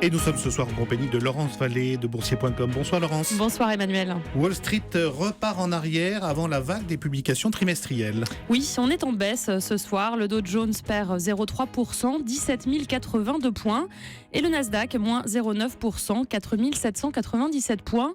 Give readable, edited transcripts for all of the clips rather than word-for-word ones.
Et nous sommes ce soir en compagnie de Laurence Vallée de Boursier.com. Bonsoir Laurence. Bonsoir Emmanuel. Wall Street repart en arrière avant la vague des publications trimestrielles. Oui, on est en baisse ce soir. Le Dow Jones perd 0,3%, 17 082 points. Et le Nasdaq, moins 0,9%, 4 797 points.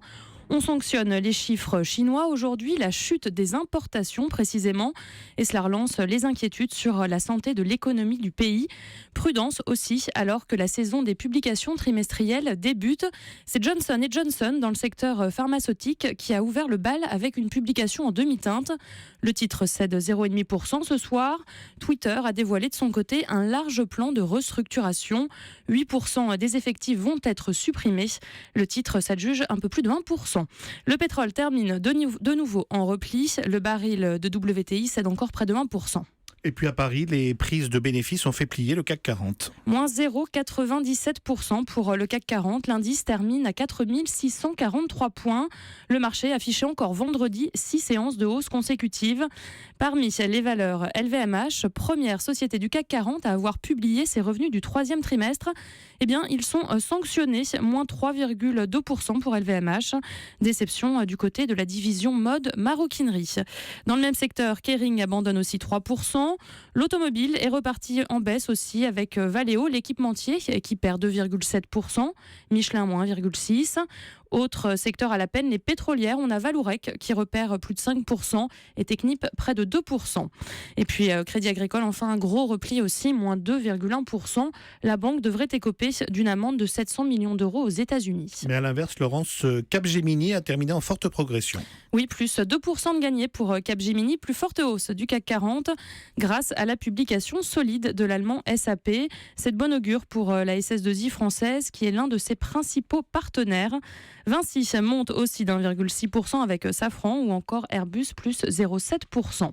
On sanctionne les chiffres chinois aujourd'hui, la chute des importations précisément, et cela relance les inquiétudes sur la santé de l'économie du pays. Prudence aussi, alors que la saison des publications trimestrielles débute. C'est Johnson & Johnson dans le secteur pharmaceutique qui a ouvert le bal avec une publication en demi-teinte. Le titre cède 0,5% ce soir. Twitter a dévoilé de son côté un large plan de restructuration. 8% des effectifs vont être supprimés. Le titre s'adjuge un peu plus de 1%. Le pétrole termine de nouveau en repli. Le baril de WTI cède encore près de 1%. Et puis à Paris, les prises de bénéfices ont fait plier le CAC 40. Moins 0,97% pour le CAC 40. L'indice termine à 4 643 points. Le marché affichait encore vendredi 6 séances de hausse consécutives. Parmi les valeurs, LVMH, première société du CAC 40 à avoir publié ses revenus du troisième trimestre, ils sont sanctionnés, moins 3,2% pour LVMH. Déception du côté de la division mode maroquinerie. Dans le même secteur, Kering abandonne aussi 3%. L'automobile est reparti en baisse aussi avec Valeo, l'équipementier, qui perd 2,7%, Michelin moins 1,6%. Autre secteur à la peine, les pétrolières. On a Valourec qui repère plus de 5% et Technip près de 2%. Et puis Crédit Agricole, enfin un gros repli aussi, moins 2,1%. La banque devrait écoper d'une amende de 700 millions d'euros aux États-Unis. Mais à l'inverse, Laurence, Capgemini a terminé en forte progression. Oui, plus 2% de gagné pour Capgemini, plus forte hausse du CAC 40 grâce à la publication solide de l'allemand SAP. C'est de bon augure pour la SS2I française qui est l'un de ses principaux partenaires. Vinci monte aussi d'1,6% avec Safran ou encore Airbus plus 0,7%.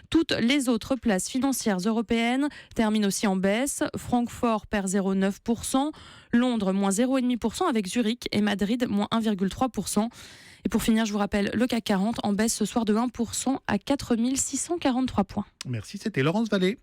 Toutes les autres places financières européennes terminent aussi en baisse. Francfort perd 0,9%, Londres moins 0,5% avec Zurich et Madrid moins 1,3%. Et pour finir, je vous rappelle, le CAC 40 en baisse ce soir de 1% à 4 643 points. Merci, c'était Laurence Vallée.